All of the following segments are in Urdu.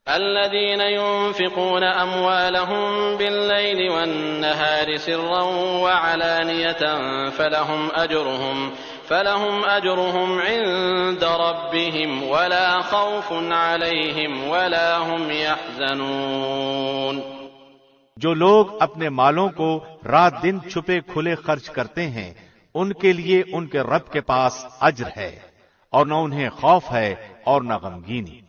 الذين ينفقون أموالهم بالليل والنهار سرا وعلانية فلهم أجرهم عند ربهم ولا خوف عليهم ولا هم يحزنون۔ جو لوگ اپنے مالوں کو رات دن چھپے کھلے خرچ کرتے ہیں ان کے لیے ان کے رب کے پاس اجر ہے اور نہ انہیں خوف ہے اور نہ غمگینی۔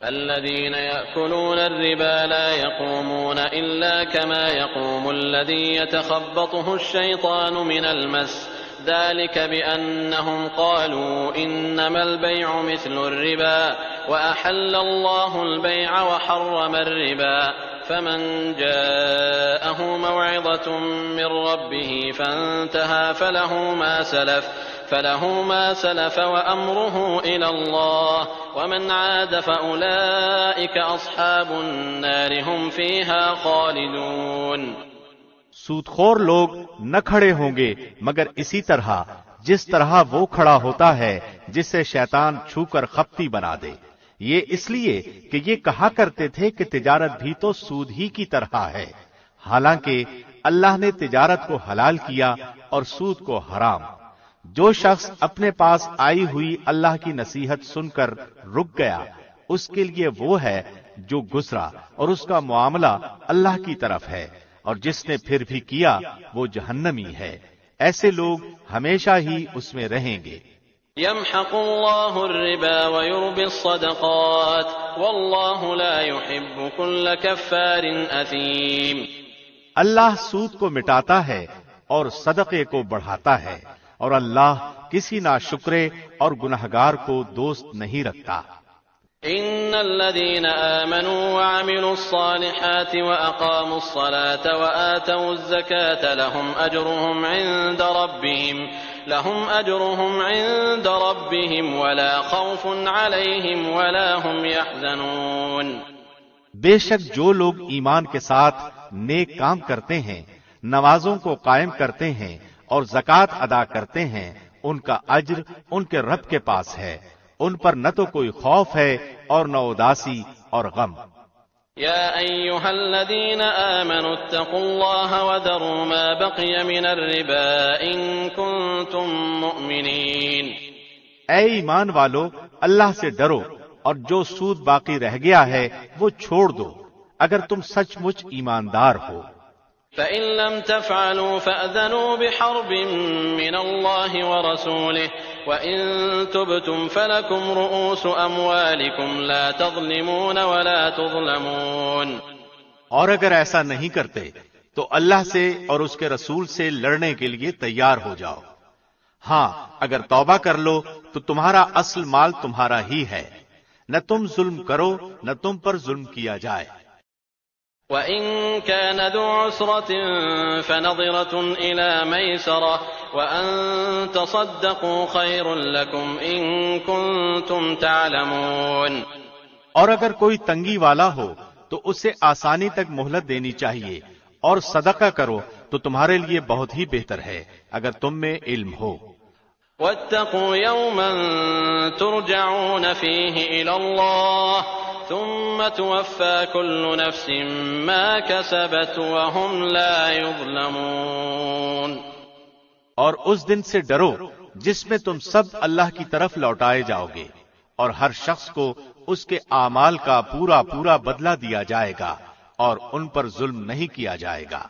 الذين يأكلون الربا لا يقومون إلا كما يقوم الذي يتخبطه الشيطان من المس ذلك بأنهم قالوا إنما البيع مثل الربا وأحل الله البيع وحرم الربا فمن جاءه موعظة من ربه فانتهى فله ما سلف وأمره إلى الله ومن عاد فأولئك أصحاب النار هم فيها خالدون۔ سود خور لوگ نہ کھڑے ہوں گے مگر اسی طرح جس طرح وہ کھڑا ہوتا ہے جسے شیطان چھو کر خپتی بنا دے۔ یہ اس لیے کہ یہ کہا کرتے تھے کہ تجارت بھی تو سود ہی کی طرح ہے، حالانکہ اللہ نے تجارت کو حلال کیا اور سود کو حرام۔ جو شخص اپنے پاس آئی ہوئی اللہ کی نصیحت سن کر رک گیا اس کے لیے وہ ہے جو گزرا اور اس کا معاملہ اللہ کی طرف ہے، اور جس نے پھر بھی کیا وہ جہنمی ہے۔ ایسے لوگ ہمیشہ ہی اس میں رہیں گے۔ يمحق الله الربا ويربي الصدقات والله لا يحب كل كفار أثيم۔ اللہ سود کو مٹاتا ہے اور صدقے کو بڑھاتا ہے، اور اللہ کسی ناشکرے اور گنہگار کو دوست نہیں رکھتا۔ إن الذين آمنوا وعملوا الصالحات وأقاموا الصلاة وآتوا الزكاة لهم أجرهم عند ربهم ولا خوف عليهم ولا هم يحزنون۔ بے شک جو لوگ ایمان کے ساتھ نیک کام کرتے ہیں، نمازوں کو قائم کرتے ہیں اور زکوٰۃ ادا کرتے ہیں، ان کا اجر ان کے رب کے پاس ہے، ان پر نہ تو کوئی خوف ہے اور نہ اداسی اور غم۔ يا أيها الذين آمنوا اتقوا الله وذروا ما بقي من الربا إن كنتم مؤمنين۔ اے ایمان والو، اللہ سے ڈرو اور جو سود باقی رہ گیا ہے وہ چھوڑ دو اگر تم سچ مچ ایماندار ہو۔ فإن لم تفعلوا فأذنوا بحرب من الله ورسوله وإن تبتم فلكم رؤوس أموالكم لا تظلمون ولا تظلمون۔ اور اگر ایسا نہیں کرتے تو اللہ سے اور اس کے رسول سے لڑنے کے لیے تیار ہو جاؤ۔ ہاں اگر توبہ کر لو تو تمہارا اصل مال تمہارا ہی ہے، نہ تم ظلم کرو نہ تم پر ظلم کیا جائے۔ وَإِن كَانَ ذُو عُسْرَةٍ فَنَظِرَةٌ إِلَى مَيْسَرَةٍ وَأَن تَصَدَّقُوا خَيْرٌ لَكُمْ إِن كُنتُمْ تَعْلَمُونَ۔ اور اگر کوئی تنگی والا ہو تو اسے آسانی تک مہلت دینی چاہیے، اور صدقہ کرو تو تمہارے لیے بہت ہی بہتر ہے اگر تم میں علم ہو۔ وَاتَّقُوا يَوْمًا تُرْجَعُونَ فِيهِ إِلَى اللَّهِ ثم توفى كل نفس ما كسبت وهم لا يظلمون۔ اور اس دن سے ڈرو جس میں تم سب اللہ کی طرف لوٹائے جاؤ گے، اور ہر شخص کو اس کے اعمال کا پورا بدلہ دیا جائے گا، اور ان پر ظلم نہیں کیا جائے گا۔